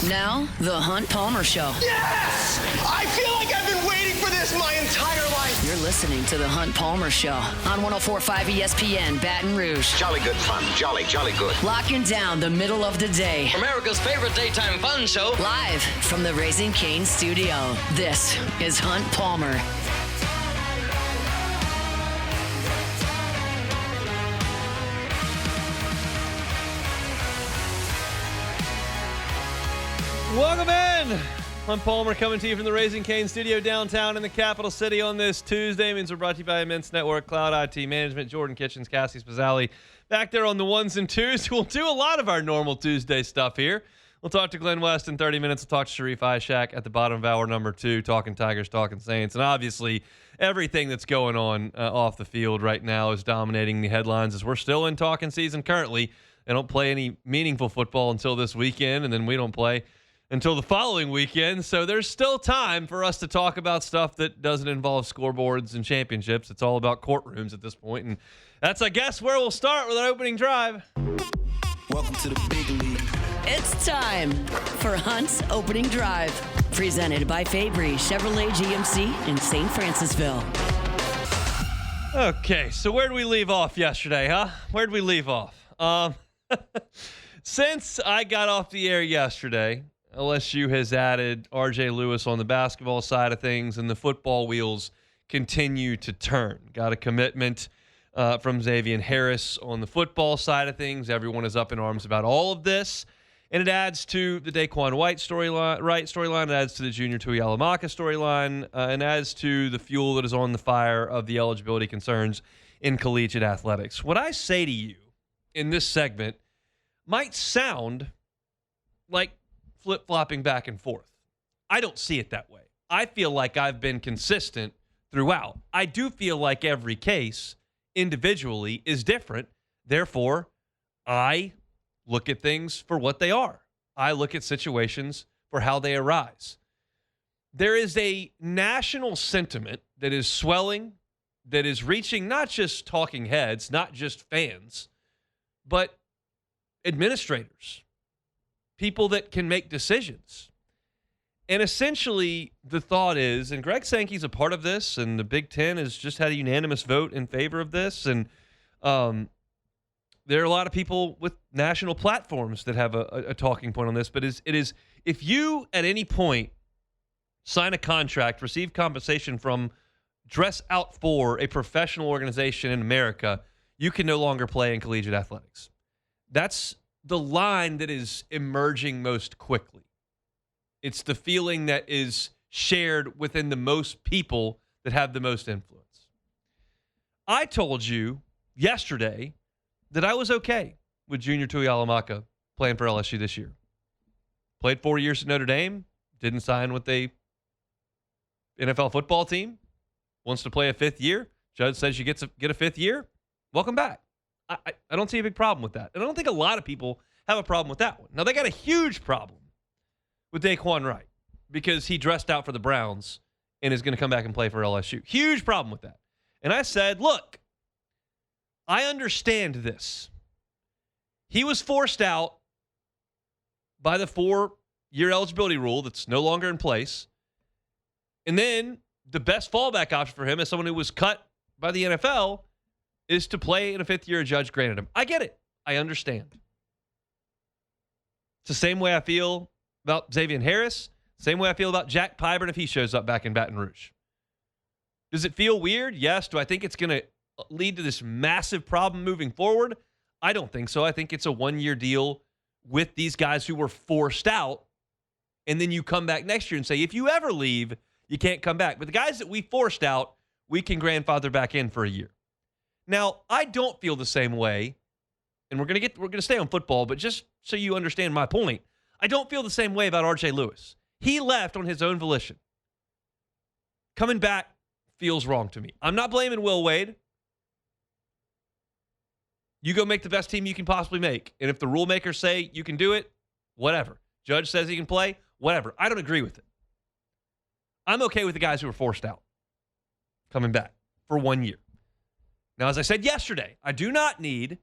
Now, The Hunt Palmer Show. Yes! I feel like I've been waiting for this my entire life. You're listening to The Hunt Palmer Show on 104.5 ESPN, Baton Rouge. Jolly good fun. Jolly good. Locking down the middle of the day. America's favorite daytime fun show. Live from the Raising Cane studio. This is Hunt Palmer. Welcome in. I'm Palmer coming to you from the Raising Cane studio downtown in the capital city on this Tuesday. Means we're brought to you by Immense Network, Cloud IT Management, Jordan Kitchens, Cassie Spazzali. Back there on the ones and twos. We'll do a lot of our normal Tuesday stuff here. We'll talk to Glen West in 30 minutes. We'll talk to Sharif Ishak at the bottom of hour number 2, talking Tigers, talking Saints. And obviously, everything that's going on off the field right now is dominating the headlines as we're still in talking season currently. They don't play any meaningful football until this weekend, and then we don't play until the following weekend. So there's still time for us to talk about stuff that doesn't involve scoreboards and championships. It's all about courtrooms at this point. And that's, I guess, where we'll start with our opening drive. Welcome to the big league. It's time for Hunt's Opening Drive. Presented by Fabry Chevrolet GMC in St. Francisville. Okay, so where did we leave off yesterday, huh? Where did we leave off? Since I got off the air yesterday, LSU has added R.J. Lewis on the basketball side of things, and the football wheels continue to turn. Got a commitment from Zxavian Harris on the football side of things. Everyone is up in arms about all of this, and it adds to the Daquan White storyline. It adds to the Junior Tuihalamaka storyline, and adds to the fuel that is on the fire of the eligibility concerns in collegiate athletics. What I say to you in this segment might sound like flip-flopping back and forth. I don't see it that way. I feel like I've been consistent throughout. I do feel like every case individually is different. Therefore, I look at things for what they are. I look at situations for how they arise. There is a national sentiment that is swelling, that is reaching not just talking heads, not just fans, but administrators, people that can make decisions. And essentially, the thought is, and Greg Sankey's a part of this, and the Big Ten has just had a unanimous vote in favor of this, and there are a lot of people with national platforms that have a talking point on this, but it is if you at any point sign a contract, receive compensation from, dress out for a professional organization in America, you can no longer play in collegiate athletics. That's the line that is emerging most quickly. It's the feeling that is shared within the most people that have the most influence. I told you yesterday that I was okay with Junior Tuihalamaka playing for LSU this year. Played 4 years at Notre Dame, didn't sign with a NFL football team, wants to play a fifth year. Judge says you get a fifth year. Welcome back. I don't see a big problem with that. And I don't think a lot of people have a problem with that one. Now, they got a huge problem with Daquan Wright because he dressed out for the Browns and is going to come back and play for LSU. Huge problem with that. And I said, look, I understand this. He was forced out by the 4-year eligibility rule that's no longer in place. And then the best fallback option for him as someone who was cut by the NFL is to play in a fifth year a judge granted him. I get it. I understand. It's the same way I feel about Zxavian Harris, same way I feel about Jack Pyburn if he shows up back in Baton Rouge. Does it feel weird? Yes. Do I think it's going to lead to this massive problem moving forward? I don't think so. I think it's a 1-year deal with these guys who were forced out, and then you come back next year and say, if you ever leave, you can't come back. But the guys that we forced out, we can grandfather back in for a year. Now, I don't feel the same way, and we're going to stay on football, but just so you understand my point, I don't feel the same way about R.J. Lewis. He left on his own volition. Coming back feels wrong to me. I'm not blaming Will Wade. You go make the best team you can possibly make, and if the rule makers say you can do it, whatever. Judge says he can play, whatever. I don't agree with it. I'm okay with the guys who were forced out coming back for 1 year. Now, as I said yesterday, I do not need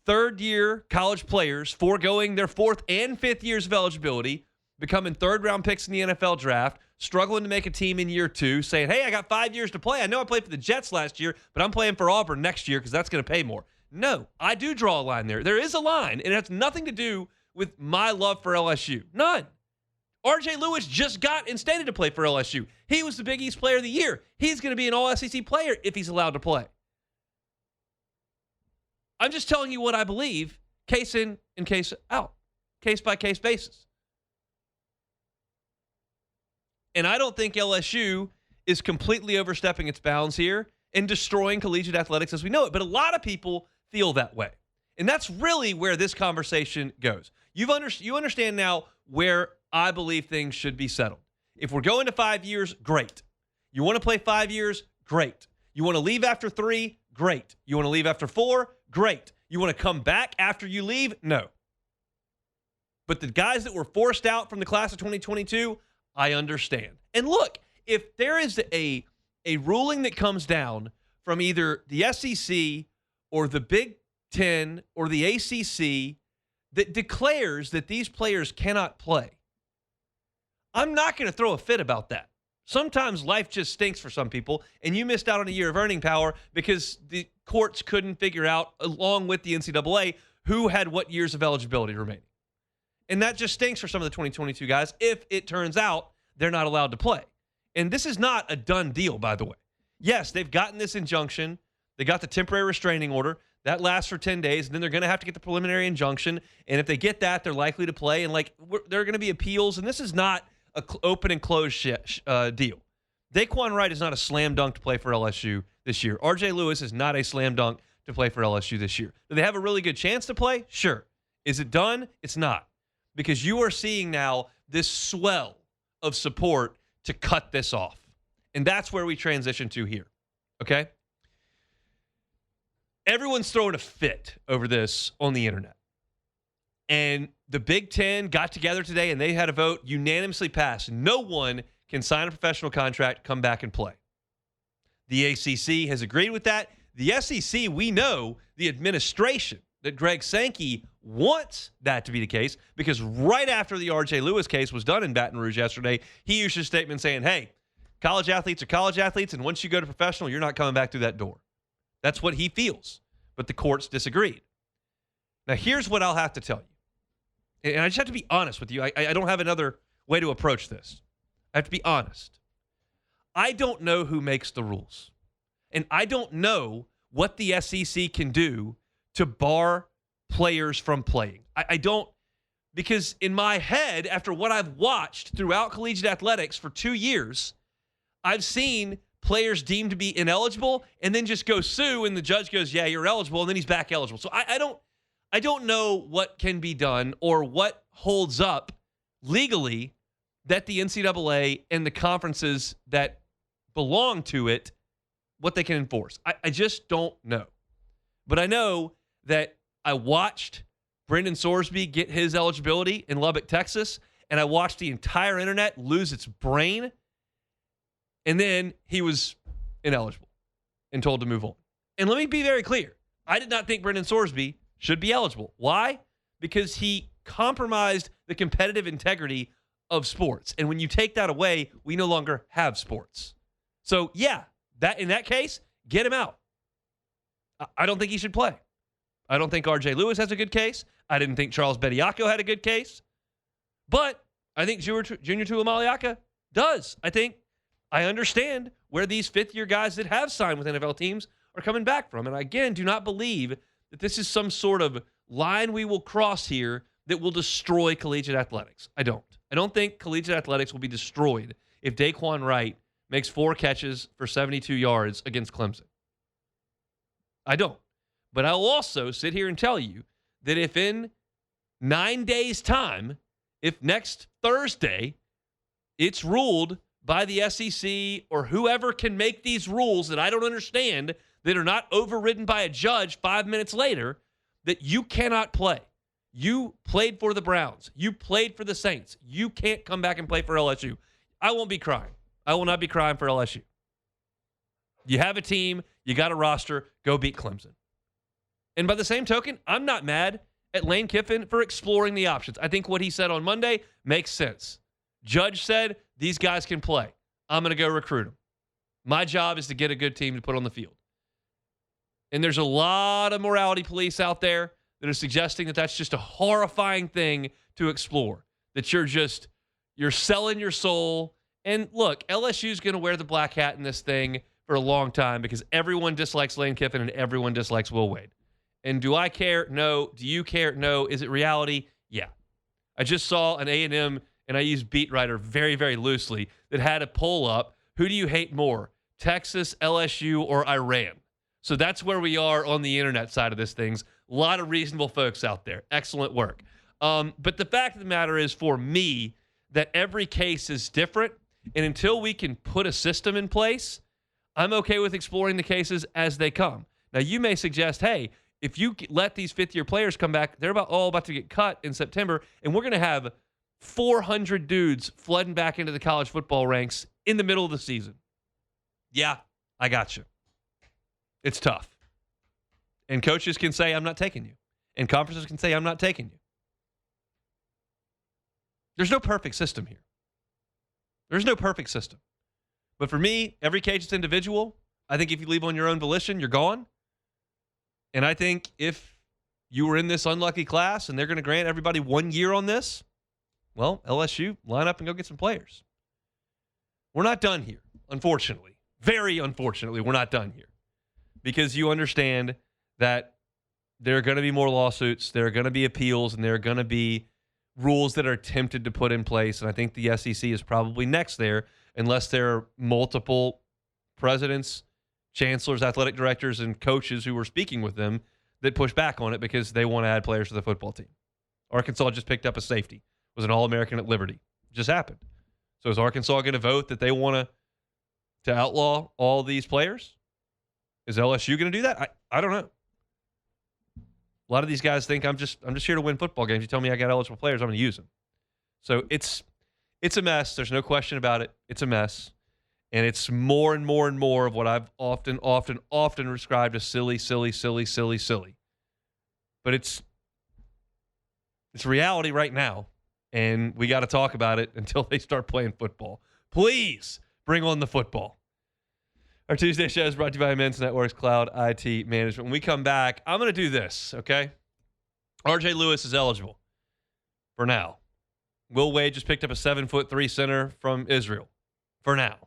third-year college players foregoing their fourth and fifth years of eligibility, becoming third-round picks in the NFL draft, struggling to make a team in year 2, saying, hey, I got 5 years to play. I know I played for the Jets last year, but I'm playing for Auburn next year because that's going to pay more. No, I do draw a line there. There is a line, and it has nothing to do with my love for LSU. None. R.J. Lewis just got instated to play for LSU. He was the Big East Player of the Year. He's going to be an All-SEC player if he's allowed to play. I'm just telling you what I believe, case in and case out, case-by-case basis. And I don't think LSU is completely overstepping its bounds here and destroying collegiate athletics as we know it. But a lot of people feel that way. And that's really where this conversation goes. You understand now where I believe things should be settled. If we're going to 5 years, great. You want to play 5 years? Great. You want to leave after 3? Great. You want to leave after 4? Great. You want to come back after you leave? No. But the guys that were forced out from the class of 2022, I understand. And look, if there is a ruling that comes down from either the SEC or the Big Ten or the ACC that declares that these players cannot play, I'm not going to throw a fit about that. Sometimes life just stinks for some people, and you missed out on a year of earning power because the courts couldn't figure out, along with the NCAA, who had what years of eligibility remaining. And that just stinks for some of the 2022 guys if it turns out they're not allowed to play. And this is not a done deal, by the way. Yes, they've gotten this injunction. They got the temporary restraining order. That lasts for 10 days, and then they're going to have to get the preliminary injunction. And if they get that, they're likely to play. And, there are going to be appeals. And this is not an open and closed deal. Daquan Wright is not a slam dunk to play for LSU this year. R.J. Lewis is not a slam dunk to play for LSU this year. Do they have a really good chance to play? Sure. Is it done? It's not. Because you are seeing now this swell of support to cut this off. And that's where we transition to here. Okay? Everyone's throwing a fit over this on the internet. And the Big Ten got together today and they had a vote unanimously passed. No one can sign a professional contract, come back and play. The ACC has agreed with that. The SEC, we know the administration that Greg Sankey wants that to be the case because right after the R.J. Lewis case was done in Baton Rouge yesterday, he issued a statement saying, hey, college athletes are college athletes, and once you go to professional, you're not coming back through that door. That's what he feels, but the courts disagreed. Now, here's what I'll have to tell you, and I just have to be honest with you. I don't have another way to approach this. I have to be honest. I don't know who makes the rules, and I don't know what the SEC can do to bar players from playing. I don't, because in my head, after what I've watched throughout collegiate athletics for 2 years, I've seen players deemed to be ineligible and then just go sue and the judge goes, yeah, you're eligible, and then he's back eligible. So I don't know what can be done or what holds up legally that the NCAA and the conferences that belong to it, what they can enforce. I just don't know. But I know that I watched Brendan Sorsby get his eligibility in Lubbock, Texas, and I watched the entire internet lose its brain, and then he was ineligible and told to move on. And let me be very clear. I did not think Brendan Sorsby should be eligible. Why? Because he compromised the competitive integrity of sports. And when you take that away, we no longer have sports. So, yeah, that in that case, get him out. I don't think he should play. I don't think R.J. Lewis has a good case. I didn't think Charles Bediako had a good case. But I think Junior Tuamaliaka does. I understand where these fifth-year guys that have signed with NFL teams are coming back from. And I, again, do not believe that this is some sort of line we will cross here that will destroy collegiate athletics. I don't. I don't think collegiate athletics will be destroyed if Daquan Wright makes 4 catches for 72 yards against Clemson. I don't. But I'll also sit here and tell you that if in 9 days' time, if next Thursday, it's ruled by the SEC or whoever can make these rules that I don't understand, that are not overridden by a judge 5 minutes later, that you cannot play. You played for the Browns. You played for the Saints. You can't come back and play for LSU. I won't be crying. I will not be crying for LSU. You have a team. You got a roster. Go beat Clemson. And by the same token, I'm not mad at Lane Kiffin for exploring the options. I think what he said on Monday makes sense. Judge said, these guys can play. I'm going to go recruit them. My job is to get a good team to put on the field. And there's a lot of morality police out there that are suggesting that that's just a horrifying thing to explore, that you're selling your soul. And look, LSU is going to wear the black hat in this thing for a long time because everyone dislikes Lane Kiffin and everyone dislikes Will Wade. And do I care? No. Do you care? No. Is it reality? Yeah. I just saw an A&M, and I use beat writer very, very loosely, that had a poll up. Who do you hate more, Texas, LSU, or Iran? So that's where we are on the internet side of this things. A lot of reasonable folks out there. Excellent work. But the fact of the matter is, for me, that every case is different. And until we can put a system in place, I'm okay with exploring the cases as they come. Now, you may suggest, hey, if you let these fifth-year players come back, they're all about to get cut in September, and we're going to have 400 dudes flooding back into the college football ranks in the middle of the season. Yeah, I got you. It's tough. And coaches can say, I'm not taking you. And conferences can say, I'm not taking you. There's no perfect system here. There's no perfect system. But for me, every case is individual. I think if you leave on your own volition, you're gone. And I think if you were in this unlucky class and they're going to grant everybody 1 year on this, well, LSU, line up and go get some players. We're not done here, unfortunately. Very unfortunately, we're not done here. Because you understand that there are going to be more lawsuits, there are going to be appeals, and there are going to be rules that are attempted to put in place. And I think the SEC is probably next there, unless there are multiple presidents, chancellors, athletic directors, and coaches who were speaking with them that push back on it because they want to add players to the football team. Arkansas just picked up a safety, was an All-American at Liberty. It just happened. So is Arkansas going to vote that they want to outlaw all these players? Is LSU going to do that? I don't know. A lot of these guys think I'm just here to win football games. You tell me I got eligible players, I'm going to use them. So it's a mess. There's no question about it. It's a mess. And it's more and more and more of what I've often described as silly. But it's reality right now, and we got to talk about it until they start playing football. Please bring on the football. Our Tuesday show is brought to you by Immense Networks Cloud IT Management. When we come back, I'm going to do this, okay? RJ Lewis is eligible for now. Will Wade just picked up a 7'3" center from Israel for now.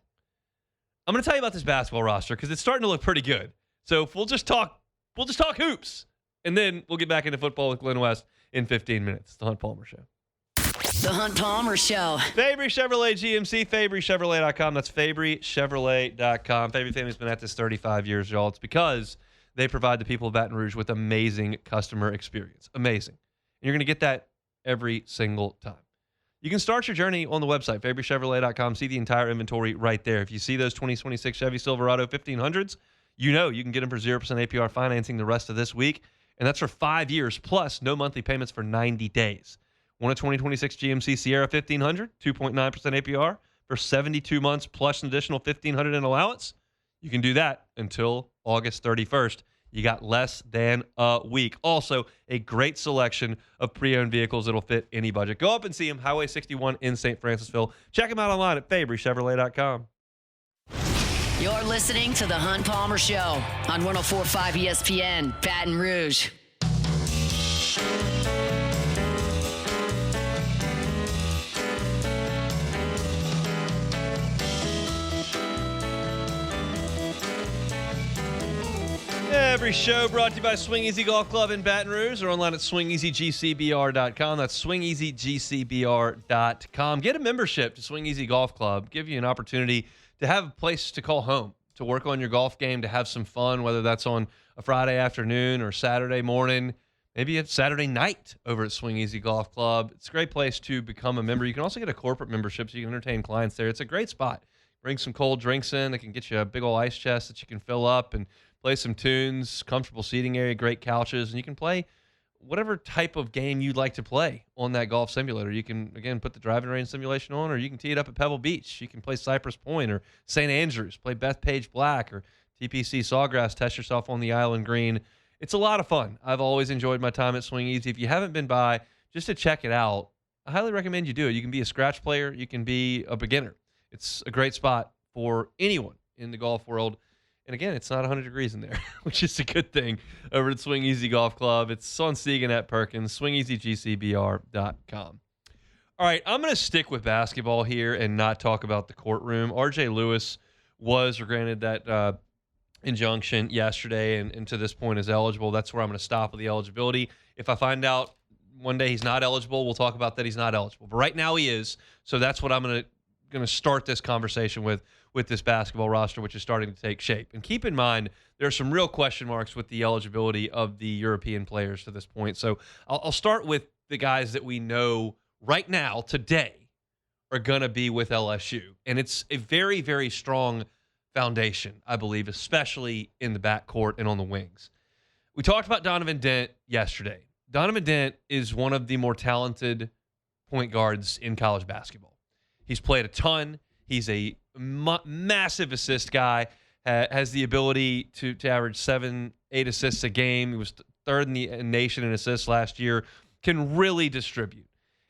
I'm going to tell you about this basketball roster because it's starting to look pretty good. So if we'll just talk hoops, and then we'll get back into football with Glen West in 15 minutes. The Hunt Palmer Show. The Hunt Palmer Show. Fabry Chevrolet GMC, FabryChevrolet.com. That's FabryChevrolet.com. Fabry family's been at this 35 years, y'all. It's because they provide the people of Baton Rouge with amazing customer experience. Amazing. And you're going to get that every single time. You can start your journey on the website, FabryChevrolet.com. See the entire inventory right there. If you see those 2026 Chevy Silverado 1500s, you know you can get them for 0% APR financing the rest of this week. And that's for 5 years, plus no monthly payments for 90 days. Want a 2026 GMC Sierra 1500, 2.9% APR for 72 months plus an additional $1,500 in allowance? You can do that until August 31st. You got less than a week. Also, a great selection of pre-owned vehicles that'll fit any budget. Go up and see them, Highway 61 in St. Francisville. Check them out online at FabryChevrolet.com. You're listening to The Hunt Palmer Show on 104.5 ESPN, Baton Rouge. Every show brought to you by Swing Easy Golf Club in Baton Rouge or online at swingeasygcbr.com. That's swingeasygcbr.com. Get a membership to Swing Easy Golf Club. Give you an opportunity to have a place to call home, to work on your golf game, to have some fun, whether that's on a Friday afternoon or Saturday morning. Maybe it's Saturday night over at Swing Easy Golf Club. It's a great place to become a member. You can also get a corporate membership so you can entertain clients there. It's a great spot. Bring some cold drinks in. They can get you a big old ice chest that you can fill up and play some tunes, comfortable seating area, great couches, and you can play whatever type of game you'd like to play on that golf simulator. You can, again, put the driving range simulation on, or you can tee it up at Pebble Beach. You can play Cypress Point or St. Andrews, play Bethpage Black or TPC Sawgrass, test yourself on the island green It's a lot of fun. I've always enjoyed my time at Swing Easy. If you haven't been by, just to check it out, I highly recommend you do it. You can be a scratch player. You can be a beginner. It's a great spot for anyone in the golf world. And again, it's not 100 degrees in there, which is a good thing over at Swing Easy Golf Club. It's on Segan at Perkins, swingeasygcbr.com. All right, I'm going to stick with basketball here and not talk about the courtroom. RJ Lewis was granted that injunction yesterday and to this point is eligible. That's where I'm going to stop with the eligibility. If I find out one day he's not eligible, we'll talk about that he's not eligible. But right now he is, so that's what I'm going to start this conversation with this basketball roster, which is starting to take shape. And keep in mind, there are some real question marks with the eligibility of the European players to this point. So I'll start with the guys that we know right now, today, are going to be with LSU. And it's a very, very strong foundation, I believe, especially in the backcourt and on the wings. We talked about Donovan Dent yesterday. Donovan Dent is one of the more talented point guards in college basketball. He's played a ton. He's a massive assist guy, has the ability to average 7-8 assists a game. He was third in the nation in assists last year, can really distribute.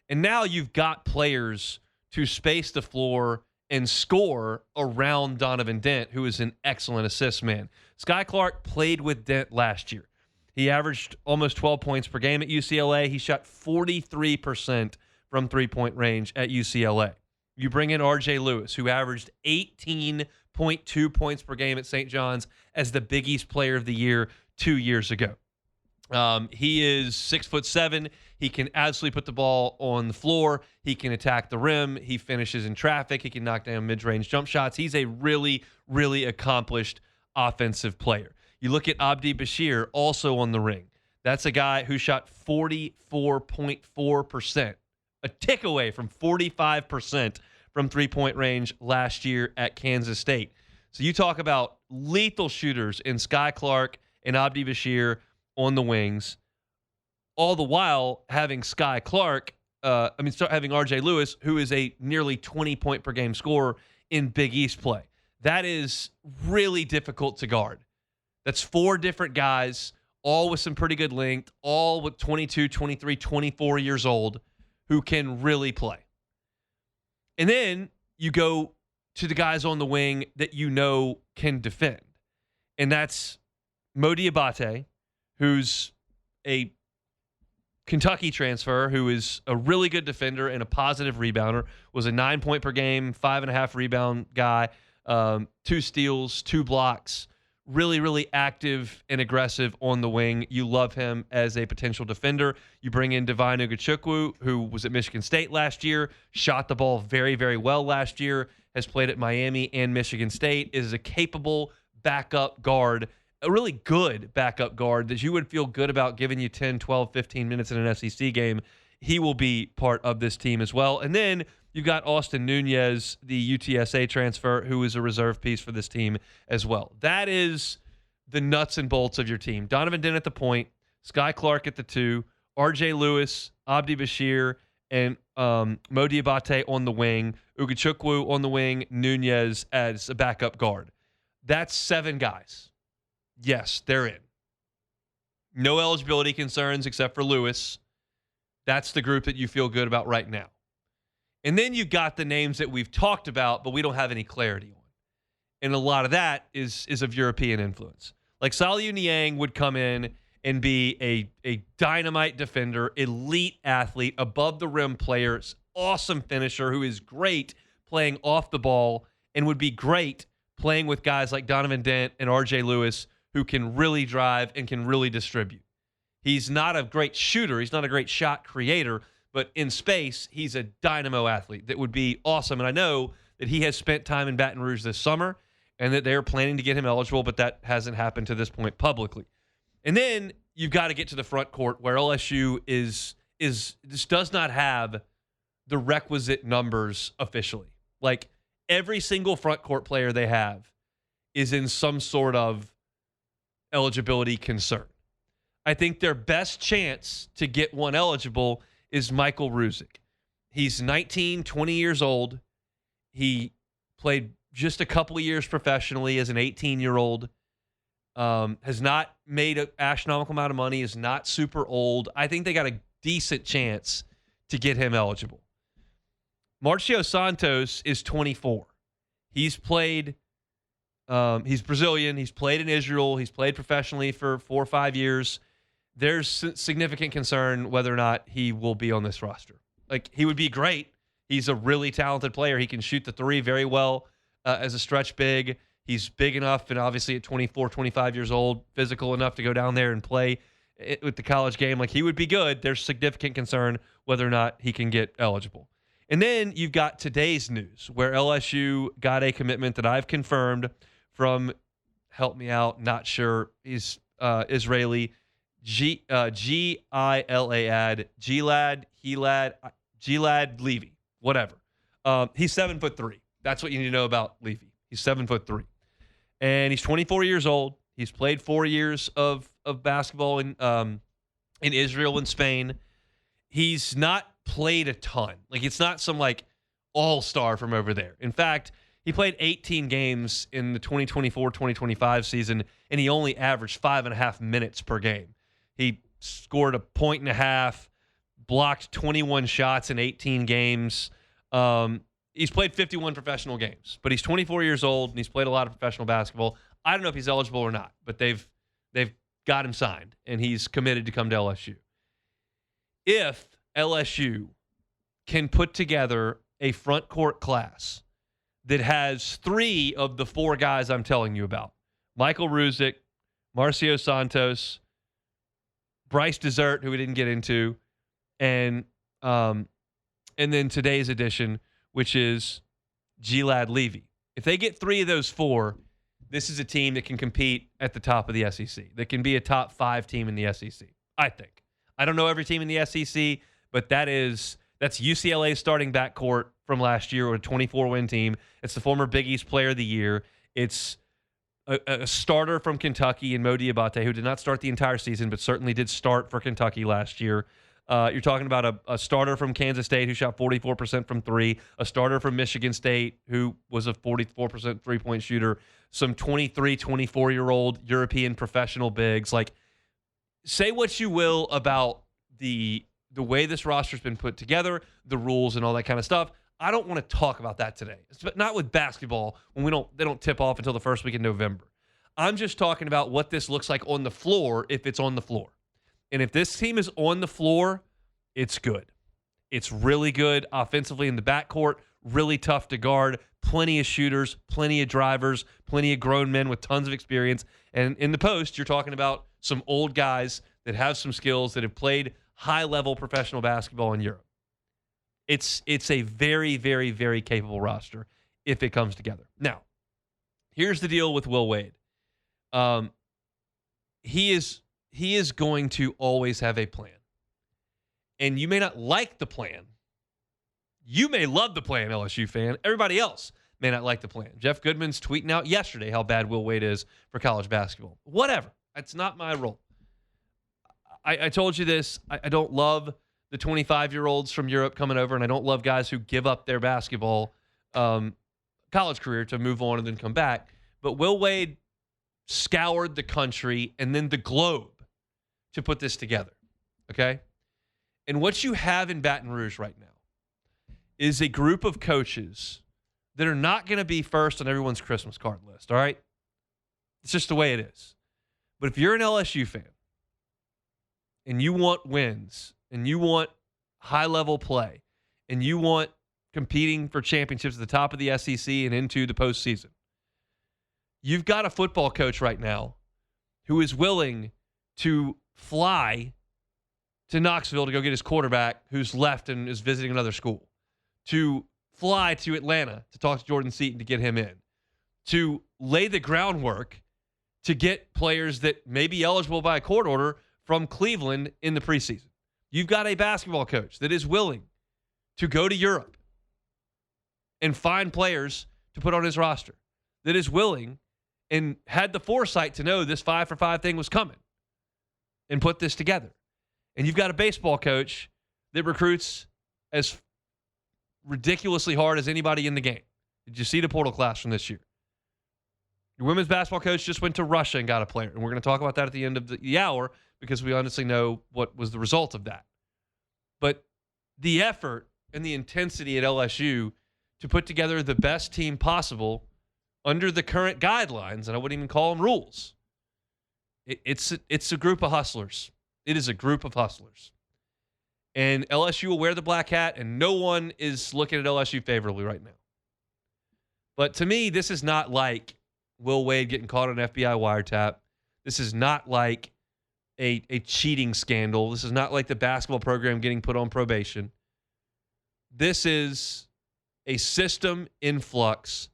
And now you've got players to space the floor and score around Donovan Dent, who is an excellent assist man. Sky Clark played with Dent last year. He averaged almost 12 points per game at UCLA. He shot 43% from three-point range at UCLA. You bring in RJ Lewis, who averaged 18.2 points per game at St. John's as the Big East Player of the Year 2 years ago. He is 6'7". He can absolutely put the ball on the floor. He can attack the rim. He finishes in traffic. He can knock down mid-range jump shots. He's a really, really accomplished offensive player. You look at Abdi Bashir, also on the ring. That's a guy who shot 44.4%, a tick away from 45% from three-point range last year at Kansas State. So you talk about lethal shooters in Sky Clark and Abdi Bashir on the wings, all the while having having RJ Lewis, who is a nearly 20-point per game scorer in Big East play. That is really difficult to guard. That's four different guys, all with some pretty good length, all with 22, 23, 24 years old, who can really play. And then you go to the guys on the wing that you know can defend. And that's Mo Diabate, who's a Kentucky transfer, who is a really good defender and a positive rebounder, was a 9-point per game, 5.5 rebound guy, 2 steals, 2 blocks, really, really active and aggressive on the wing. You love him as a potential defender. You bring in Divine Ugachukwu, who was at Michigan State last year, shot the ball very, very well last year, has played at Miami and Michigan State, is a capable backup guard, a really good backup guard that you would feel good about giving you 10, 12, 15 minutes in an SEC game. He will be part of this team as well. And then you've got Austin Nunez, the UTSA transfer, who is a reserve piece for this team as well. That is the nuts and bolts of your team. Donovan Dent at the point, Sky Clark at the 2, RJ Lewis, Abdi Bashir, and Mo Diabate on the wing, Ugachukwu on the wing, Nunez as a backup guard. That's 7 guys. Yes, they're in. No eligibility concerns except for Lewis. That's the group that you feel good about right now. And then you've got the names that we've talked about, but we don't have any clarity on. And a lot of that is of European influence. Like Saliu Niang would come in and be a dynamite defender, elite athlete, above the rim player, awesome finisher who is great playing off the ball and would be great playing with guys like Donovan Dent and RJ Lewis, who can really drive and can really distribute. He's not a great shooter. He's not a great shot creator, but in space, he's a dynamo athlete that would be awesome. And I know that he has spent time in Baton Rouge this summer and that they're planning to get him eligible, but that hasn't happened to this point publicly. And then you've got to get to the front court where LSU just does not have the requisite numbers officially. Like every single front court player they have is in some sort of eligibility concern. I think their best chance to get one eligible is Michael Ruzick. He's 19, 20 years old. He played just a couple of years professionally as an 18-year-old. has not made an astronomical amount of money, is not super old. I think they got a decent chance to get him eligible. Marcio Santos is 24. He's played, he's Brazilian. He's played in Israel. He's played professionally for 4 or 5 years. There's significant concern whether or not he will be on this roster. Like, he would be great. He's a really talented player. He can shoot the three very well as a stretch big. He's big enough, and obviously at 24, 25 years old, physical enough to go down there and play with the college game. Like, he would be good. There's significant concern whether or not he can get eligible. And then you've got today's news where LSU got a commitment that I've confirmed from, help me out, not sure, he's Israeli, Gilad Levy, whatever. He's 7'3". That's what you need to know about Levy. He's 7'3", and he's 24 years old. He's played 4 years of basketball in Israel and Spain. He's not played a ton. Like, it's not some like all-star from over there. In fact, he played 18 games in the 2024-2025 season, and he only averaged 5.5 minutes per game. He scored 1.5 points, blocked 21 shots in 18 games. He's played 51 professional games, but he's 24 years old, and he's played a lot of professional basketball. I don't know if he's eligible or not, but they've got him signed, and he's committed to come to LSU. If LSU can put together a front court class that has 3 of the 4 guys I'm telling you about, Michael Ruzick, Marcio Santos, Bryce Desert, who we didn't get into, and then today's edition, which is Gilad Levy. If they get 3 of those 4, this is a team that can compete at the top of the SEC. That can be a top 5 team in the SEC, I think. I don't know every team in the SEC, but that's UCLA's starting backcourt from last year, a 24-win team. It's the former Big East Player of the Year. It's a starter from Kentucky in Mo Diabate, who did not start the entire season, but certainly did start for Kentucky last year. You're talking about a starter from Kansas State who shot 44% from 3, a starter from Michigan State who was a 44% three-point shooter, some 23, 24-year-old European professional bigs. Like, say what you will about the way this roster's been put together, the rules and all that kind of stuff. I don't want to talk about that today. But not with basketball when they don't tip off until the first week in November. I'm just talking about what this looks like on the floor if it's on the floor. And if this team is on the floor, it's good. It's really good offensively in the backcourt, really tough to guard, plenty of shooters, plenty of drivers, plenty of grown men with tons of experience. And in the post, you're talking about some old guys that have some skills that have played high-level professional basketball in Europe. It's a very, very, very capable roster if it comes together. Now, here's the deal with Will Wade. He is going to always have a plan. And you may not like the plan. You may love the plan, LSU fan. Everybody else may not like the plan. Jeff Goodman's tweeting out yesterday how bad Will Wade is for college basketball. Whatever. That's not my role. I told you this. I don't love the 25-year-olds from Europe coming over, and I don't love guys who give up their basketball college career to move on and then come back. But Will Wade scoured the country and then the globe to put this together, okay? And what you have in Baton Rouge right now is a group of coaches that are not going to be first on everyone's Christmas card list, all right? It's just the way it is. But if you're an LSU fan and you want wins and you want high-level play and you want competing for championships at the top of the SEC and into the postseason, you've got a football coach right now who is willing to fly to Knoxville to go get his quarterback who's left and is visiting another school, to fly to Atlanta to talk to Jordan Seaton to get him in, to lay the groundwork to get players that may be eligible by a court order from Cleveland in the preseason. You've got a basketball coach that is willing to go to Europe and find players to put on his roster, that is willing and had the foresight to know this 5-for-5 thing was coming and put this together. And you've got a baseball coach that recruits as ridiculously hard as anybody in the game. Did you see the portal class from this year? Your women's basketball coach just went to Russia and got a player. And we're going to talk about that at the end of the hour because we honestly know what was the result of that. But the effort and the intensity at LSU to put together the best team possible under the current guidelines, and I wouldn't even call them rules, it's a group of hustlers. It is a group of hustlers. And LSU will wear the black hat, and no one is looking at LSU favorably right now. But to me, this is not like Will Wade getting caught on an FBI wiretap. This is not like a cheating scandal. This is not like the basketball program getting put on probation. This is a system influx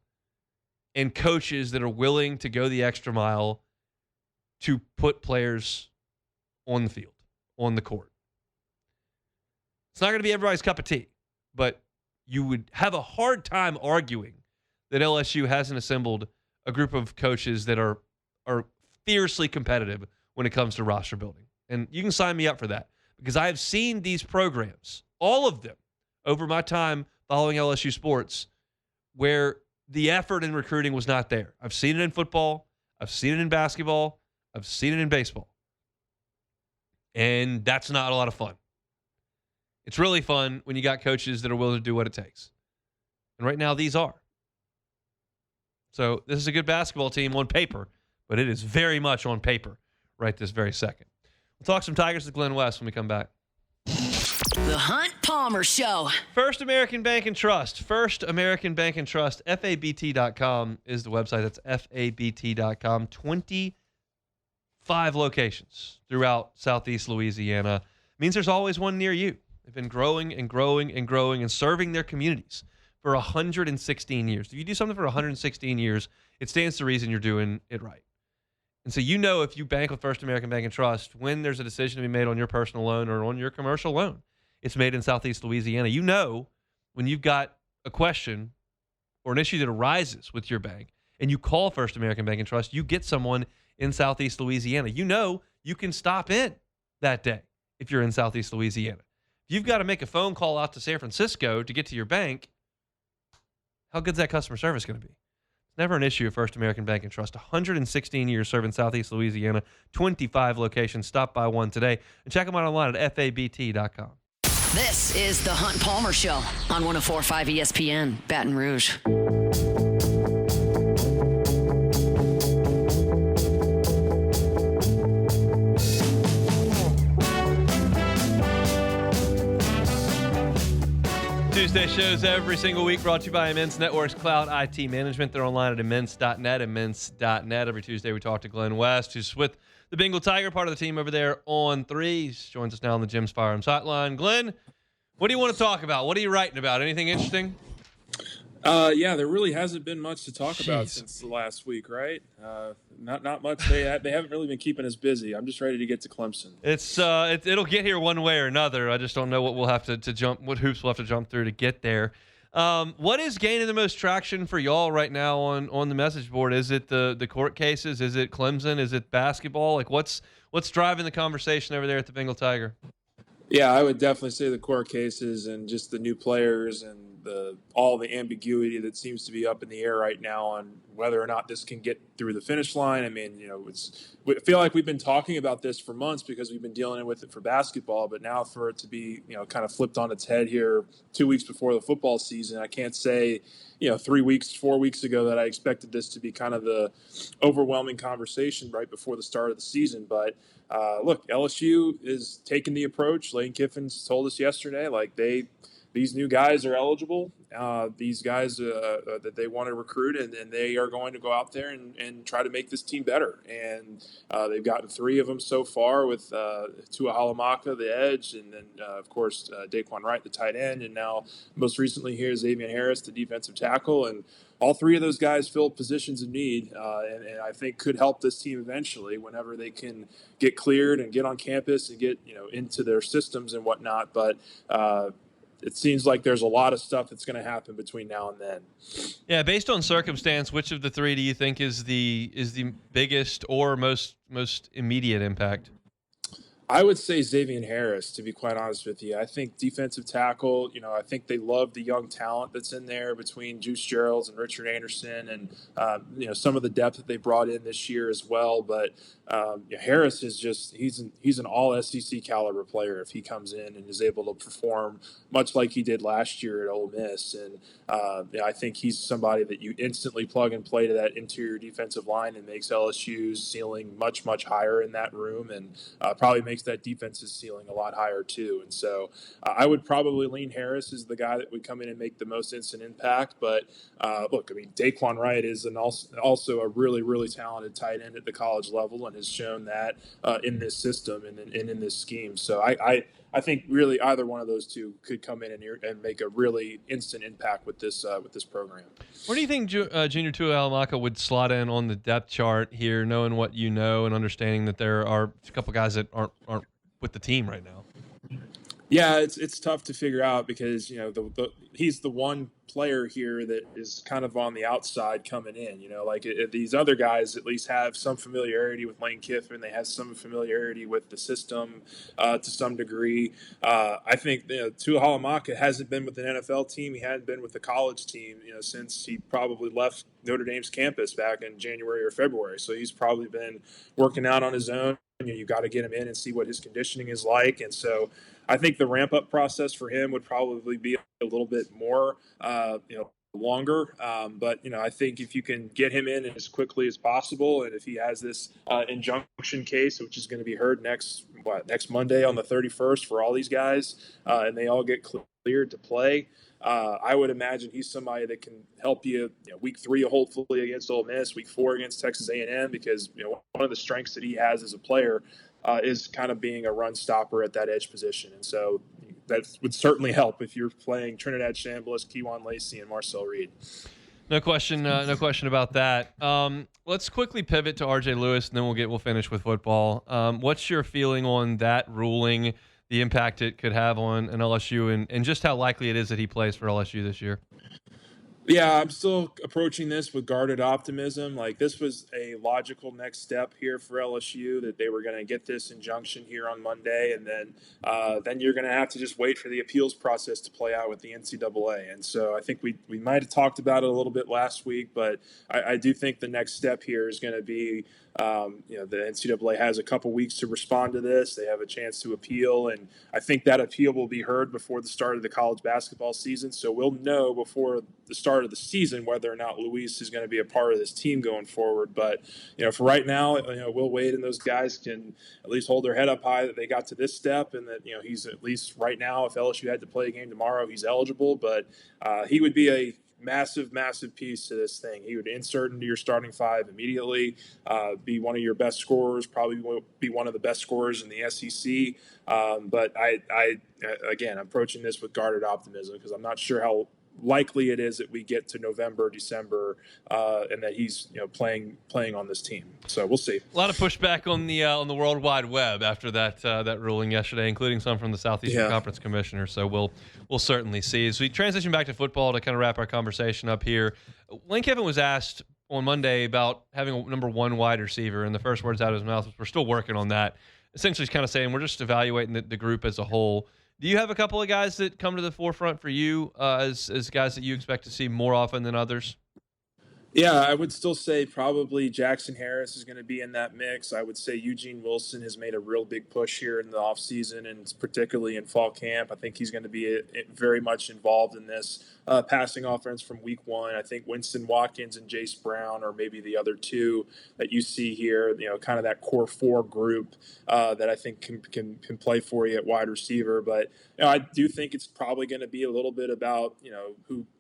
and coaches that are willing to go the extra mile to put players on the field, on the court. It's not going to be everybody's cup of tea, but you would have a hard time arguing that LSU hasn't assembled a group of coaches that are fiercely competitive when it comes to roster building. And you can sign me up for that because I have seen these programs, all of them, over my time following LSU sports, where the effort in recruiting was not there. I've seen it in football. I've seen it in basketball. I've seen it in baseball. And that's not a lot of fun. It's really fun when you got coaches that are willing to do what it takes. And right now, these are. So this is a good basketball team on paper, but it is very much on paper right this very second. We'll talk some Tigers with Glen West when we come back. The Hunt Palmer Show. First American Bank and Trust. First American Bank and Trust. FABT.com is the website. That's FABT.com. 25 locations throughout Southeast Louisiana. Means there's always one near you. They've been growing and growing and growing and serving their communities for 116 years. If you do something for 116 years, it stands to reason you're doing it right. And so you know if you bank with First American Bank and Trust, when there's a decision to be made on your personal loan or on your commercial loan, it's made in Southeast Louisiana. You know when you've got a question or an issue that arises with your bank and you call First American Bank and Trust, you get someone in Southeast Louisiana. You know you can stop in that day if you're in Southeast Louisiana. If you've got to make a phone call out to San Francisco to get to your bank, how good's that customer service going to be? It's never an issue at First American Bank and Trust. 116 years serving Southeast Louisiana, 25 locations. Stop by one today and check them out online at FABT.com. This is the Hunt Palmer Show on 104.5 ESPN, Baton Rouge. Tuesday shows every single week brought to you by Immense Networks Cloud IT Management. They're online at immense.net, immense.net. Every Tuesday we talk to Glen West, who's with the Bengal Tiger, part of the team over there on 3. He joins us now on the Jim's Firearms Hotline. Glenn, what do you want to talk about? What are you writing about? Anything interesting? Yeah, there really hasn't been much to talk about since the last week, right? Not much. They haven't really been keeping us busy. I'm just ready to get to Clemson. It'll get here one way or another. I just don't know what we'll have to jump, what hoops we'll have to jump through to get there. What is gaining the most traction for y'all right now on the message board? Is it the court cases? Is it Clemson? Is it basketball? Like what's driving the conversation over there at the Bengal Tiger? Yeah, I would definitely say the court cases and just the new players and all the ambiguity that seems to be up in the air right now on whether or not this can get through the finish line. I mean, I feel like we've been talking about this for months because we've been dealing with it for basketball, but now for it to be, kind of flipped on its head here 2 weeks before the football season, I can't say, 3 weeks, 4 weeks ago that I expected this to be kind of the overwhelming conversation right before the start of the season. But look, LSU is taking the approach. Lane Kiffin's told us yesterday, these new guys are eligible. These guys that they want to recruit, and they are going to go out there and try to make this team better. And they've gotten 3 of them so far with Tua Halamaka, the edge, and then, of course, Daquan Wright, the tight end, and now most recently here Zxavian Harris, the defensive tackle. And all 3 of those guys fill positions of need, and I think could help this team eventually whenever they can get cleared and get on campus and get into their systems and whatnot. But it seems like there's a lot of stuff that's going to happen between now and then. Yeah, based on circumstance, which of the 3 do you think is the biggest or most immediate impact? I would say Zxavian Harris, to be quite honest with you. I think defensive tackle, I think they love the young talent that's in there between Juice Geralds and Richard Anderson and, some of the depth that they brought in this year as well. But Harris is just, he's an all SEC caliber player if he comes in and is able to perform much like he did last year at Ole Miss. And I think he's somebody that you instantly plug and play to that interior defensive line and makes LSU's ceiling much, much higher in that room, and probably makes that defense's ceiling a lot higher too. And so I would probably lean Harris as the guy that would come in and make the most instant impact. But look, I mean, Daquan Wright is also a really, really talented tight end at the college level and has shown that in this system and in this scheme. So I think really either one of those two could come in and make a really instant impact with this program. Where do you think Junior Tuihalamaka would slot in on the depth chart here, knowing what you know and understanding that there are a couple guys that aren't with the team right now? Yeah, it's tough to figure out because he's the one player here that is kind of on the outside coming in. These other guys at least have some familiarity with Lane Kiffin. They have some familiarity with the system to some degree. I think Tuihalamaka hasn't been with an NFL team. He hadn't been with the college team since he probably left Notre Dame's campus back in January or February. So he's probably been working out on his own. You got to get him in and see what his conditioning is like. And so I think the ramp up process for him would probably be a little bit more, longer. But I think if you can get him in as quickly as possible, and if he has this injunction case, which is going to be heard next Monday on the 31st for all these guys, and they all get cleared to play, I would imagine he's somebody that can help you, week 3 hopefully against Ole Miss, week 4 against Texas A&M, because one of the strengths that he has as a player is kind of being a run stopper at that edge position, and so that would certainly help if you're playing Trinidad Chambliss, Kejuan Lacey, and Marcel Reed. No question about that. Let's quickly pivot to RJ Lewis, and then we'll finish with football. What's your feeling on that ruling, the impact it could have on an LSU, and just how likely it is that he plays for LSU this year? Yeah, I'm still approaching this with guarded optimism. Like, this was a logical next step here for LSU, that they were going to get this injunction here on Monday, and then you're going to have to just wait for the appeals process to play out with the NCAA. And so I think we might have talked about it a little bit last week, but I do think the next step here is going to be the NCAA has a couple weeks to respond to this. They have a chance to appeal, and I think that appeal will be heard before the start of the college basketball season. So we'll know before the start of the season whether or not Luis is going to be a part of this team going forward. But for right now, Will Wade and those guys can at least hold their head up high that they got to this step, and that he's at least right now, if LSU had to play a game tomorrow, he's eligible. But he would be a massive piece to this thing. He would insert into your starting 5 immediately, be one of your best scorers, probably will be one of the best scorers in the SEC. But I'm approaching this with guarded optimism, because I'm not sure how likely it is that we get to November, December, and that he's playing on this team. So we'll see. A lot of pushback on the World Wide Web after that ruling yesterday, including some from the Southeastern Conference Commissioner. So we'll certainly see. As we transition back to football to kind of wrap our conversation up here, Lane Kiffin was asked on Monday about having a number 1 wide receiver, and the first words out of his mouth was, "We're still working on that." Essentially, he's kind of saying we're just evaluating the group as a whole. Do you have a couple of guys that come to the forefront for you as guys that you expect to see more often than others? Yeah, I would still say probably Jackson Harris is going to be in that mix. I would say Eugene Wilson has made a real big push here in the offseason, and particularly in fall camp. I think he's going to be very much involved in this passing offense from week 1. I think Winston Watkins and Jace Brown are maybe the other 2 that you see here, kind of that core 4 group that I think can play for you at wide receiver. But I do think it's probably going to be a little bit about,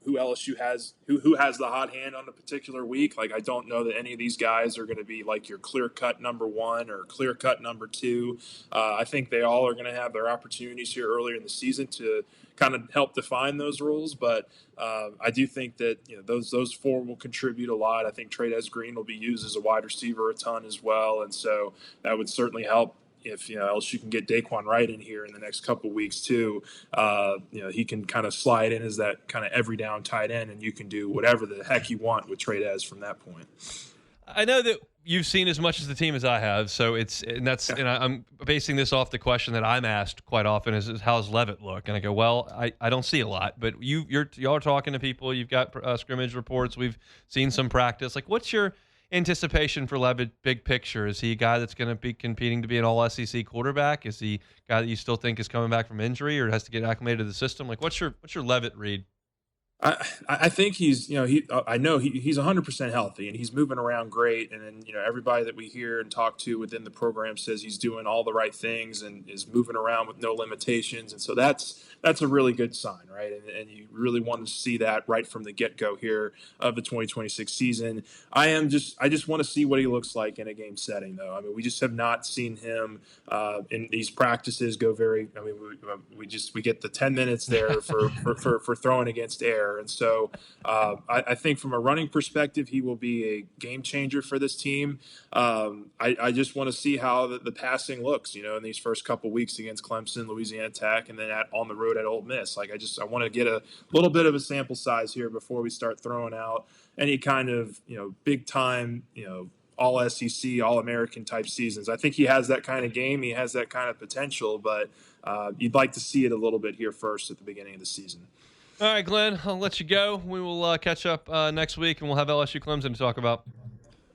who LSU has, who has the hot hand on a particular week. Like, I don't know that any of these guys are going to be like your clear-cut number 1 or clear-cut number 2. I think they all are going to have their opportunities here earlier in the season to kind of help define those rules. But I do think that those 4 will contribute a lot. I think Trey'Dez Green will be used as a wide receiver a ton as well, and so that would certainly help. If LSU can get Daquan Wright in here in the next couple of weeks too, he can kind of slide in as that kind of every down tight end, and you can do whatever the heck you want with Trey'Dez from that point. I know that you've seen as much as the team as I have, so I'm basing this off the question that I'm asked quite often is how's Levitt look? And I go, well, I don't see a lot, but y'all are talking to people. You've got scrimmage reports. We've seen some practice. Like, what's your anticipation for Levitt big picture? Is he a guy that's going to be competing to be an all-SEC quarterback? Is he a guy that you still think is coming back from injury or has to get acclimated to the system? Like, what's your Levitt read? I think he's 100% healthy and he's moving around great. And then, everybody that we hear and talk to within the program says he's doing all the right things and is moving around with no limitations. And so that's a really good sign, right? And you really want to see that right from the get-go here of the 2026 season. I just want to see what he looks like in a game setting, though. I mean, we just have not seen him in these practices go very. I mean, we get the 10 minutes there for throwing against air. And so I think from a running perspective, he will be a game changer for this team. I just want to see how the passing looks, in these first couple weeks against Clemson, Louisiana Tech, and then on the road at Ole Miss. Like, I want to get a little bit of a sample size here before we start throwing out any kind of, big time, all SEC, all American type seasons. I think he has that kind of game. He has that kind of potential, but you'd like to see it a little bit here first at the beginning of the season. All right, Glenn, I'll let you go. We will catch up next week, and we'll have LSU Clemson to talk about.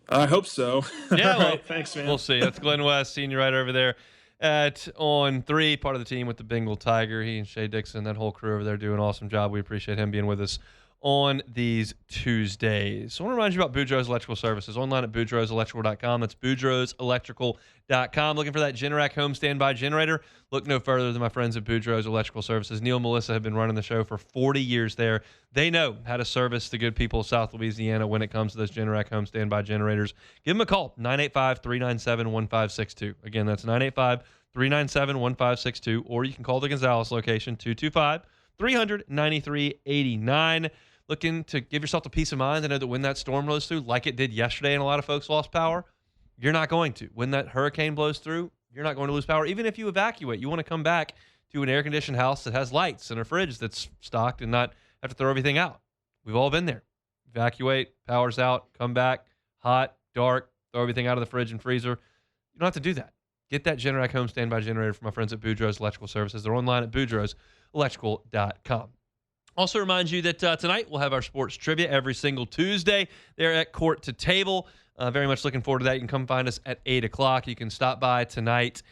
I hope so. Yeah, well, right, thanks, man. We'll see. That's Glenn West, senior writer over there at On 3, part of the team with the Bengal Tiger. He and Shay Dixon, that whole crew over there, do an awesome job. We appreciate him being with us on these Tuesdays. So I want to remind you about Boudreaux's Electrical Services. Online at boudreauxelectrical.com. That's boudreauxelectrical.com. Looking for that Generac home standby generator? Look no further than my friends at Boudreaux's Electrical Services. Neil and Melissa have been running the show for 40 years there. They know how to service the good people of South Louisiana when it comes to those Generac home standby generators. Give them a call, 985-397-1562. Again, that's 985-397-1562. Or you can call the Gonzales location, 225-300-9389. Looking to give yourself the peace of mind to know that when that storm blows through, like it did yesterday and a lot of folks lost power, you're not going to. When that hurricane blows through, you're not going to lose power. Even if you evacuate, you want to come back to an air-conditioned house that has lights and a fridge that's stocked and not have to throw everything out. We've all been there. Evacuate, power's out, come back, hot, dark, throw everything out of the fridge and freezer. You don't have to do that. Get that Generac home standby generator from my friends at Boudreaux's Electrical Services. They're online at boudreauxelectrical.com. Also remind you that tonight we'll have our sports trivia every single Tuesday. They're at Court to Table. Very much looking forward to that. You can come find us at 8 o'clock. You can stop by tonight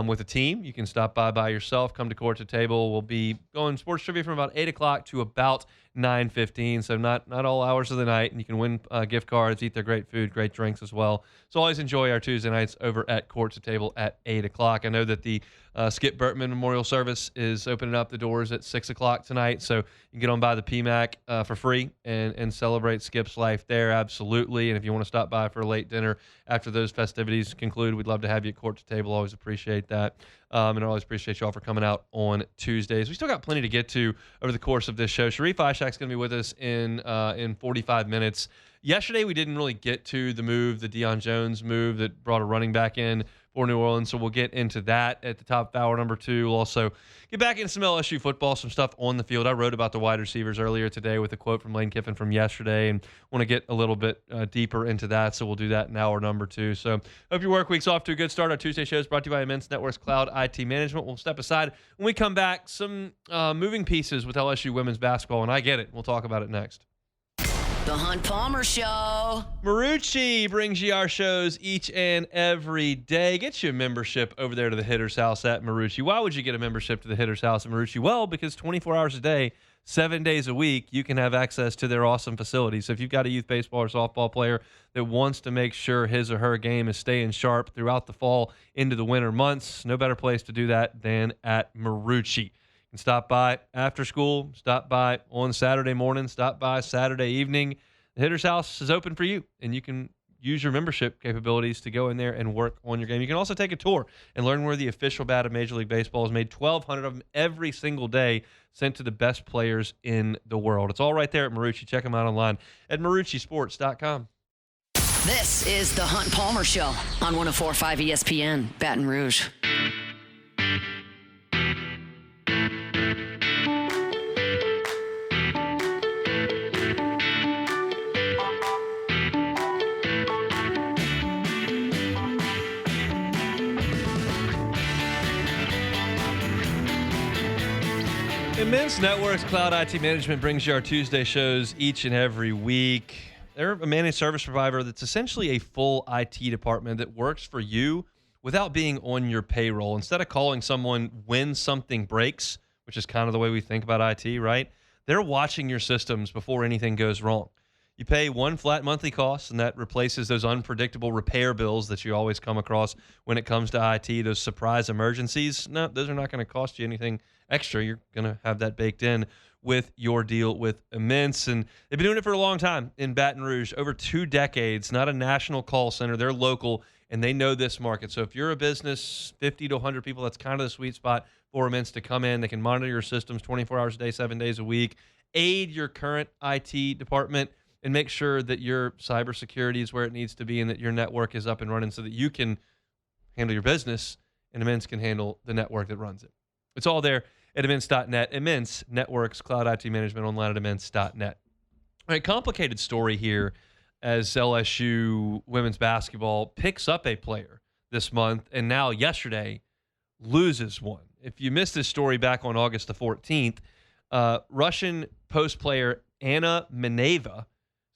with a team. You can stop by yourself. Come to Court to Table. We'll be going sports trivia from about 8 o'clock to about 9:15, so not all hours of the night. And you can win gift cards, eat their great food, great drinks as well. So always enjoy our Tuesday nights over at Court to Table at 8 o'clock. I know that the Skip Burtman Memorial Service is opening up the doors at 6 o'clock tonight, so you can get on by the PMAC for free and celebrate Skip's life there, absolutely. And if you want to stop by for a late dinner after those festivities conclude, we'd love to have you at Court to Table. Always appreciate that. And I always appreciate you all for coming out on Tuesdays. We still got plenty to get to over the course of this show. Sharif Ishak's going to be with us in 45 minutes. Yesterday, we didn't really get to the Deion Jones move that brought a running back in for New Orleans, so we'll get into that at the top of hour number 2. We'll also get back into some LSU football, some stuff on the field. I wrote about the wide receivers earlier today with a quote from Lane Kiffin from yesterday, and want to get a little bit deeper into that, so we'll do that in hour number 2. So hope your work week's off to a good start. Our Tuesday show is brought to you by Immense Networks Cloud IT Management. We'll step aside. When we come back, some moving pieces with LSU women's basketball, and I get it. We'll talk about it next. The Hunt Palmer Show. Marucci brings you our shows each and every day. Get you a membership over there to the Hitter's House at Marucci. Why would you get a membership to the Hitter's House at Marucci? Well, because 24 hours a day, 7 days a week, you can have access to their awesome facilities. So if you've got a youth baseball or softball player that wants to make sure his or her game is staying sharp throughout the fall into the winter months, no better place to do that than at Marucci. And stop by after school, stop by on Saturday morning, stop by Saturday evening. The Hitter's House is open for you, and you can use your membership capabilities to go in there and work on your game. You can also take a tour and learn where the official bat of Major League Baseball is made. 1,200 of them every single day sent to the best players in the world. It's all right there at Marucci. Check them out online at maruccisports.com. This is the Hunt Palmer Show on 104.5 ESPN, Baton Rouge. Immense Networks Cloud IT Management brings you our Tuesday shows each and every week. They're a managed service provider that's essentially a full IT department that works for you without being on your payroll. Instead of calling someone when something breaks, which is kind of the way we think about IT, right? They're watching your systems before anything goes wrong. You pay one flat monthly cost, and that replaces those unpredictable repair bills that you always come across when it comes to IT, those surprise emergencies. No, those are not going to cost you anything extra. You're going to have that baked in with your deal with Immense. And they've been doing it for a long time in Baton Rouge, over 2 decades, not a national call center. They're local, and they know this market. So if you're a business, 50 to 100 people, that's kind of the sweet spot for Immense to come in. They can monitor your systems 24 hours a day, 7 days a week, aid your current IT department, and make sure that your cybersecurity is where it needs to be and that your network is up and running so that you can handle your business and Immense can handle the network that runs it. It's all there at immense.net. Immense Networks, Cloud IT Management, online at immense.net. All right, complicated story here as LSU women's basketball picks up a player this month and now yesterday loses one. If you missed this story back on August the 14th, Russian post player Anna Mineva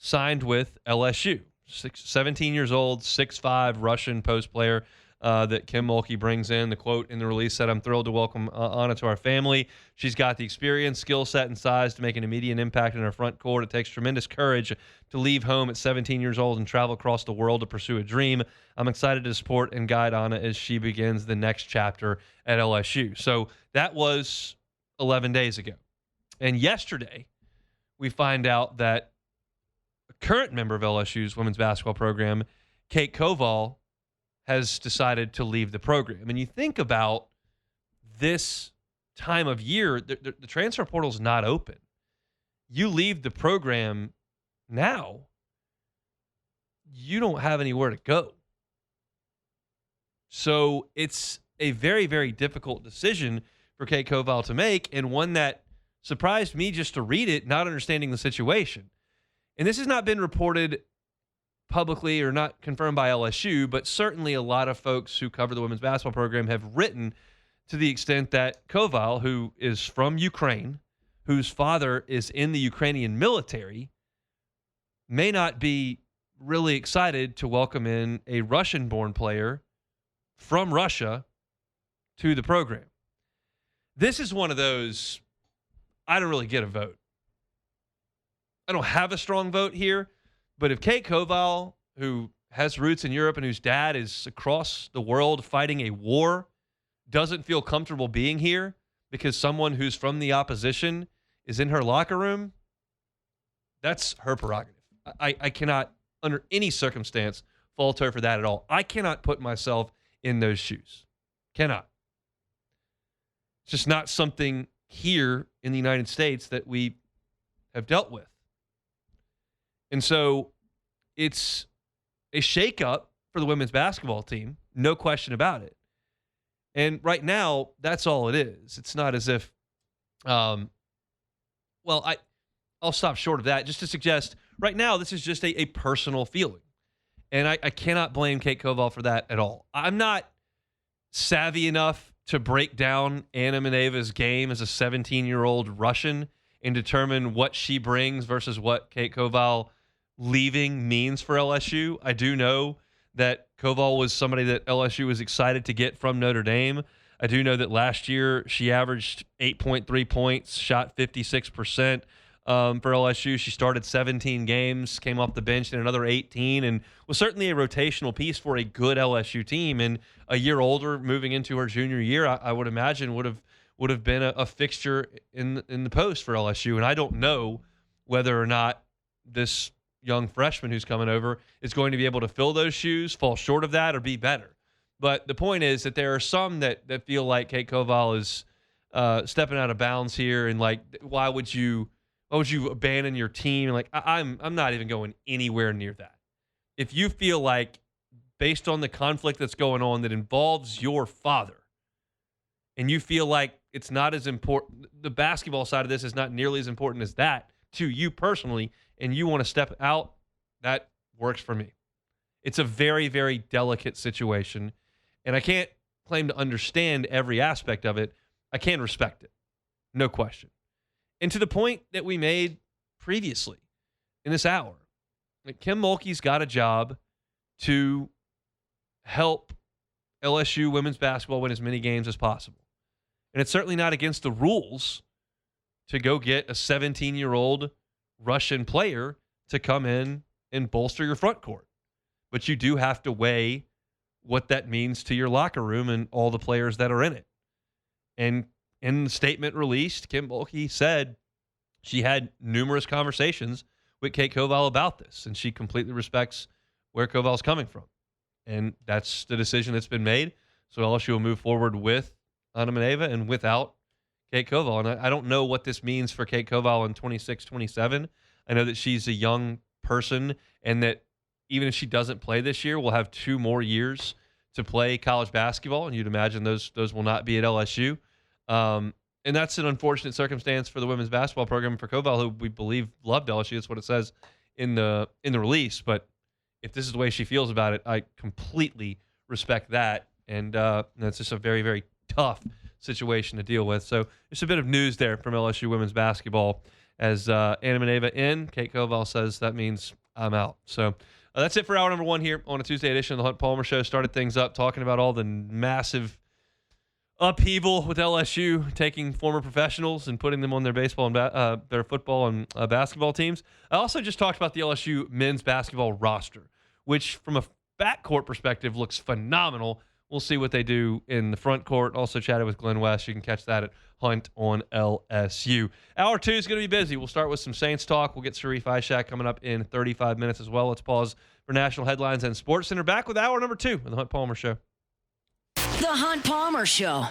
signed with LSU. 17 years old, 6'5", Russian post player that Kim Mulkey brings in. The quote in the release said, "I'm thrilled to welcome Anna to our family. She's got the experience, skill set, and size to make an immediate impact in our front court. It takes tremendous courage to leave home at 17 years old and travel across the world to pursue a dream. I'm excited to support and guide Anna as she begins the next chapter at LSU." So that was 11 days ago. And yesterday, we find out that a current member of LSU's women's basketball program, Kate Koval, has decided to leave the program. And you think about this time of year, the transfer portal is not open. You leave the program now, you don't have anywhere to go. So it's a very, very difficult decision for Kate Koval to make, and one that surprised me just to read it, not understanding the situation. And this has not been reported publicly or not confirmed by LSU, but certainly a lot of folks who cover the women's basketball program have written to the extent that Koval, who is from Ukraine, whose father is in the Ukrainian military, may not be really excited to welcome in a Russian-born player from Russia to the program. This is one of those, I don't really get a vote. I don't have a strong vote here, but if Kate Koval, who has roots in Europe and whose dad is across the world fighting a war, doesn't feel comfortable being here because someone who's from the opposition is in her locker room, that's her prerogative. I cannot, under any circumstance, fault her for that at all. I cannot put myself in those shoes. Cannot. It's just not something here in the United States that we have dealt with. And so it's a shakeup for the women's basketball team, no question about it. And right now, that's all it is. It's not as if, I'll stop short of that just to suggest right now this is just a personal feeling. And I cannot blame Kate Koval for that at all. I'm not savvy enough to break down Anna Mineva's game as a 17-year-old Russian and determine what she brings versus what Kate Koval leaving means for LSU. I do know that Koval was somebody that LSU was excited to get from Notre Dame. I do know that last year she averaged 8.3 points, shot 56% for LSU. She started 17 games, came off the bench in another 18, and was certainly a rotational piece for a good LSU team. And a year older, moving into her junior year, I would imagine would have been a fixture in the post for LSU. And I don't know whether or not this young freshman who's coming over is going to be able to fill those shoes, fall short of that, or be better. But the point is that there are some that feel like Kate Koval is stepping out of bounds here, and like, why would you abandon your team? Like, I'm not even going anywhere near that. If you feel like, based on the conflict that's going on that involves your father, and you feel like it's not as important, the basketball side of this is not nearly as important as that to you personally, and you want to step out, that works for me. It's a very, very delicate situation, and I can't claim to understand every aspect of it. I can respect it, no question. And to the point that we made previously in this hour, like Kim Mulkey's got a job to help LSU women's basketball win as many games as possible. And it's certainly not against the rules to go get a 17-year-old Russian player to come in and bolster your front court. But you do have to weigh what that means to your locker room and all the players that are in it. And in the statement released, Kim Mulkey said she had numerous conversations with Kate Koval about this, and she completely respects where Koval's coming from. And that's the decision that's been made. So LSU will move forward with Anna Maneva and without Kate Koval. And I don't know what this means for Kate Koval in 26, 27. I know that she's a young person and that even if she doesn't play this year, we'll have 2 more years to play college basketball. And you'd imagine those will not be at LSU. And that's an unfortunate circumstance for the women's basketball program for Koval, who we believe loved LSU. That's what it says in the release. But if this is the way she feels about it, I completely respect that. And that's just a very, very tough situation to deal with. So there's a bit of news there from LSU women's basketball as Anna Maneva in. Kate Koval says that means I'm out. So that's it for hour number 1 here on a Tuesday edition of the Hunt Palmer Show. Started things up talking about all the massive upheaval with LSU taking former professionals and putting them on their baseball and their football and basketball teams. I also just talked about the LSU men's basketball roster, which from a backcourt perspective looks phenomenal. We'll see what they do in the front court. Also chatted with Glen West. You can catch that at Hunt on LSU. Hour 2 is going to be busy. We'll start with some Saints talk. We'll get Sharif Ishak coming up in 35 minutes as well. Let's pause for national headlines and Sports Center. Back with hour number 2 of the Hunt Palmer Show. The Hunt Palmer Show.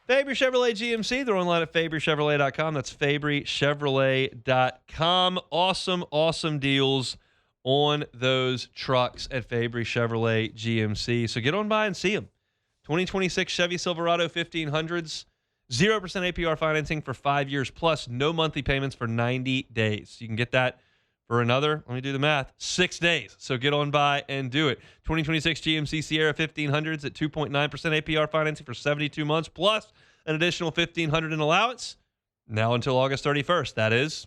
Fabry Chevrolet GMC. They're online at FabryChevrolet.com. That's FabryChevrolet.com. Awesome, awesome deals on those trucks at Fabry Chevrolet GMC. So get on by and see them. 2026 Chevy Silverado 1500s. 0% APR financing for 5 years plus no monthly payments for 90 days. You can get that for another, let me do the math, 6 days. So get on by and do it. 2026 GMC Sierra 1500s at 2.9% APR financing for 72 months plus an additional $1,500 in allowance. Now until August 31st. That is,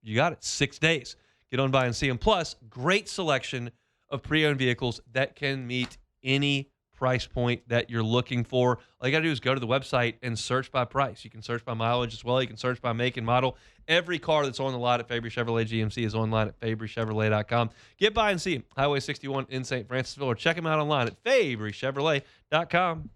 you got it, 6 days. Get on by and see them. Plus, great selection of pre-owned vehicles that can meet any price point that you're looking for. All you got to do is go to the website and search by price. You can search by mileage as well. You can search by make and model. Every car that's on the lot at Fabry Chevrolet GMC is online at FabryChevrolet.com. Get by and see them. Highway 61 in St. Francisville, or check them out online at FabryChevrolet.com.